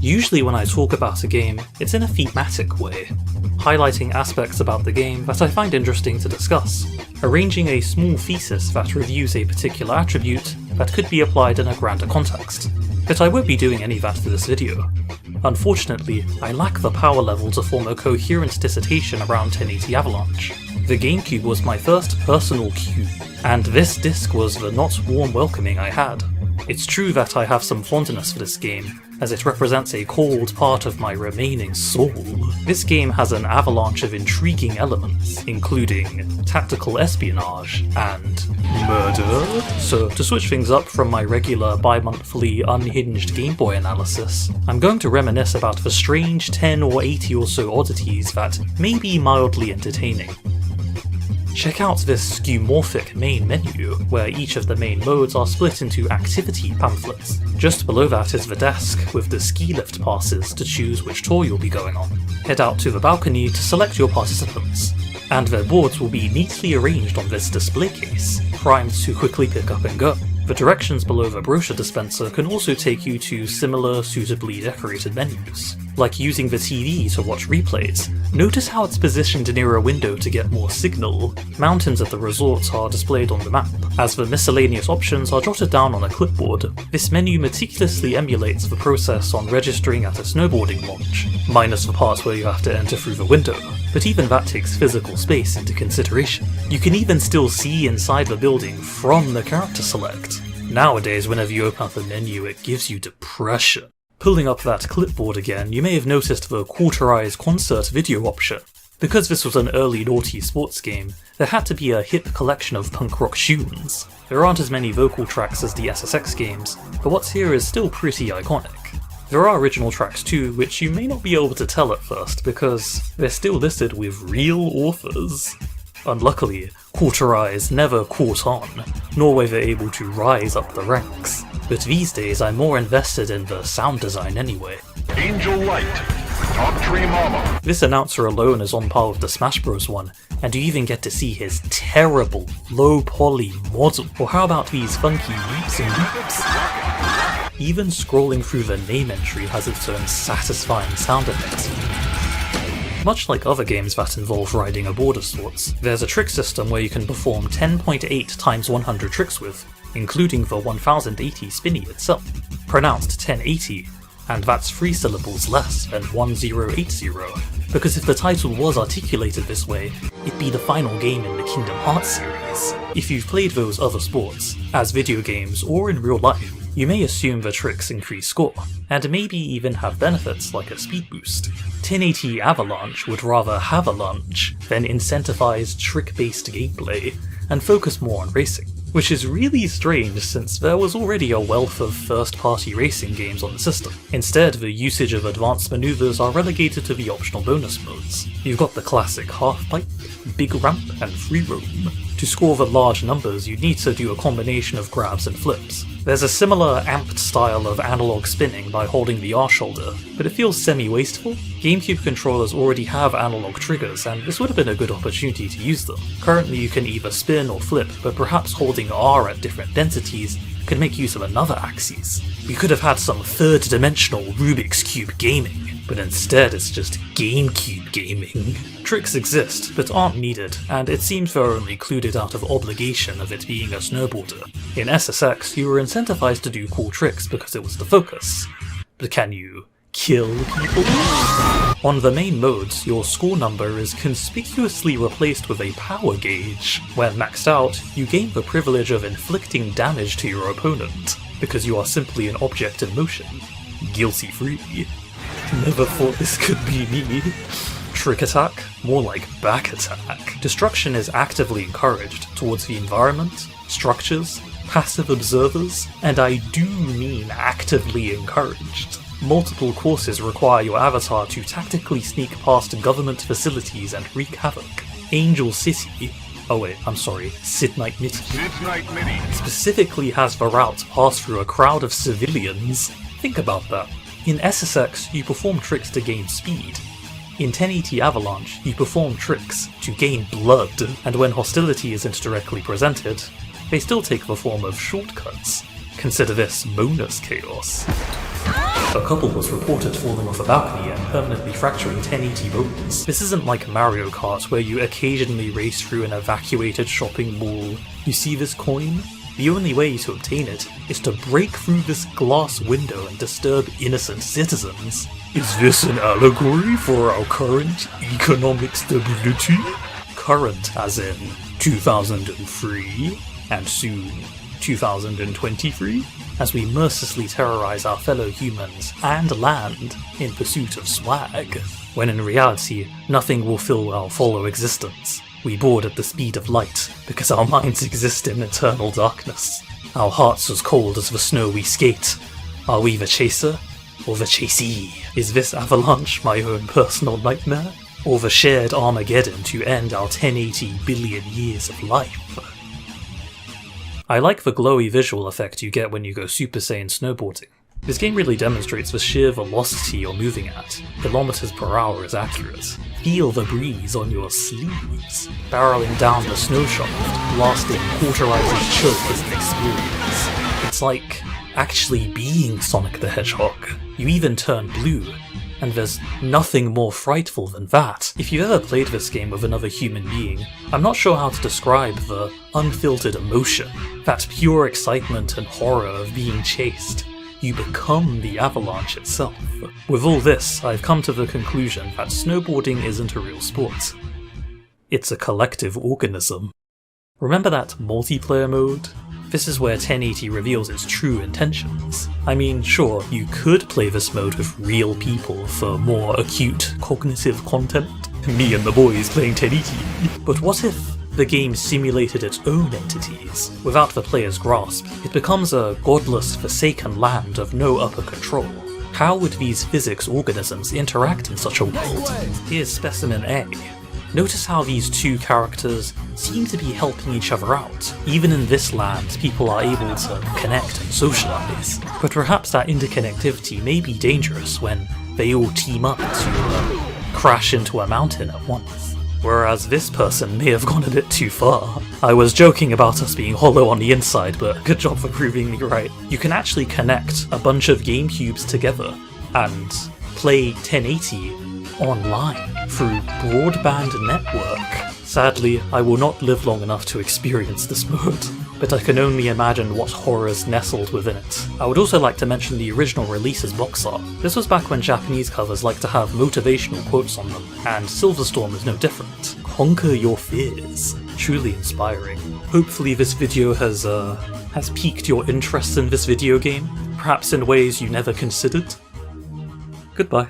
Usually when I talk about a game, it's in a thematic way, highlighting aspects about the game that I find interesting to discuss, arranging a small thesis that reviews a particular attribute that could be applied in a grander context. But I won't be doing any of that for this video. Unfortunately, I lack the power level to form a coherent dissertation around 1080 Avalanche. The GameCube was my first personal cube, and this disc was the not warm welcoming I had. It's true that I have some fondness for this game, as it represents a cold part of my remaining soul. This game has an avalanche of intriguing elements, including tactical espionage and murder. So to switch things up from my regular bi-monthly unhinged Game Boy analysis, I'm going to reminisce about the strange 10 or 80 or so oddities that may be mildly entertaining. Check out this skeuomorphic main menu, where each of the main modes are split into activity pamphlets. Just below that is the desk, with the ski lift passes to choose which tour you'll be going on. Head out to the balcony to select your participants, and their boards will be neatly arranged on this display case, primed to quickly pick up and go. The directions below the brochure dispenser can also take you to similar, suitably decorated menus. Like using the TV to watch replays, notice how it's positioned near a window to get more signal. Mountains at the resort are displayed on the map, as the miscellaneous options are jotted down on a clipboard. This menu meticulously emulates the process on registering at a snowboarding launch, minus the part where you have to enter through the window, but even that takes physical space into consideration. You can even still see inside the building from the character select. Nowadays, whenever you open up the menu, it gives you depression. Pulling up that clipboard again, you may have noticed the quarterized concert video option. Because this was an early naughty sports game, there had to be a hip collection of punk rock tunes. There aren't as many vocal tracks as the SSX games, but what's here is still pretty iconic. There are original tracks too, which you may not be able to tell at first because they're still listed with real authors. Unluckily, Quarterize never caught on, nor were they able to rise up the ranks. But these days I'm more invested in the sound design anyway. Angel Light, Top Tree Mama. This announcer alone is on par with the Smash Bros one, and you even get to see his terrible, low-poly model. Or how about these funky leaps and leaps? Even scrolling through the name entry has its own satisfying sound effects. Much like other games that involve riding a board of sorts, there's a trick system where you can perform 10.8 times 100 tricks with, including the 1080 spinny itself, pronounced 1080, and that's 3 syllables less than 1080, because if the title was articulated this way, it'd be the final game in the Kingdom Hearts series. If you've played those other sports, as video games or in real life, you may assume the tricks increase score, and maybe even have benefits like a speed boost. 1080 Avalanche would rather have a lunch than incentivize trick-based gameplay, and focus more on racing. Which is really strange since there was already a wealth of first-party racing games on the system. Instead, the usage of advanced maneuvers are relegated to the optional bonus modes. You've got the classic half-pipe, big ramp, and free roam. To score the large numbers, you'd need to do a combination of grabs and flips. There's a similar amped style of analog spinning by holding the R shoulder, but it feels semi-wasteful. GameCube controllers already have analog triggers, and this would have been a good opportunity to use them. Currently you can either spin or flip, but perhaps holding R at different densities could make use of another axis. We could have had some third-dimensional Rubik's Cube gaming, but instead it's just GameCube gaming. Tricks exist, but aren't needed, and it seems they're only included out of obligation of it being a snowboarder. In SSX, you were incentivized to do cool tricks because it was the focus. But can you kill people? On the main modes, your score number is conspicuously replaced with a power gauge. When maxed out, you gain the privilege of inflicting damage to your opponent, because you are simply an object in motion. Guilty free. Never thought this could be me. Trick attack? More like back attack. Destruction is actively encouraged towards the environment, structures, passive observers, and I do mean actively encouraged. Multiple courses require your avatar to tactically sneak past government facilities and wreak havoc. Angel City, Sidnight Mitty, specifically has the route pass through a crowd of civilians. Think about that. In SSX, you perform tricks to gain speed. In 1080 Avalanche, you perform tricks to gain blood, and when hostility isn't directly presented, they still take the form of shortcuts. Consider this bonus chaos. A couple was reported falling off a balcony and permanently fracturing 1080 bones. This isn't like Mario Kart where you occasionally race through an evacuated shopping mall. You see this coin? The only way to obtain it is to break through this glass window and disturb innocent citizens. Is this an allegory for our current economic stability? Current as in 2003, and soon 2023, as we mercilessly terrorize our fellow humans and land in pursuit of swag, when in reality nothing will fill our follow existence. We board at the speed of light because our minds exist in eternal darkness. Our hearts as cold as the snow we skate. Are we the chaser or the chasee? Is this Avalanche my own personal nightmare? Or the shared Armageddon to end our 1080 billion years of life? I like the glowy visual effect you get when you go Super Saiyan snowboarding. This game really demonstrates the sheer velocity you're moving at. Kilometers per hour is accurate. Feel the breeze on your sleeves. Barreling down the snow shaft, blasting cauterizing choke is an experience. It's like actually being Sonic the Hedgehog. You even turn blue, and there's nothing more frightful than that. If you've ever played this game with another human being, I'm not sure how to describe the unfiltered emotion, that pure excitement and horror of being chased. You become the Avalanche itself. With all this, I've come to the conclusion that snowboarding isn't a real sport. It's a collective organism. Remember that multiplayer mode? This is where 1080 reveals its true intentions. I mean, sure, you could play this mode with real people for more acute cognitive content. Me and the boys playing 1080. But what if the game simulated its own entities? Without the player's grasp, it becomes a godless, forsaken land of no upper control. How would these physics organisms interact in such a world? Here's Specimen A. Notice how these two characters seem to be helping each other out. Even in this land, people are able to connect and socialize. But perhaps that interconnectivity may be dangerous when they all team up to crash into a mountain at once. Whereas this person may have gone a bit too far. I was joking about us being hollow on the inside, but good job for proving me right. You can actually connect a bunch of GameCubes together and play 1080 online through broadband network. Sadly, I will not live long enough to experience this mode, but I can only imagine what horrors nestled within it. I would also like to mention the original release's box art. This was back when Japanese covers liked to have motivational quotes on them, and Silverstorm is no different. Conquer your fears. Truly inspiring. Hopefully this video has piqued your interest in this video game, perhaps in ways you never considered. Goodbye.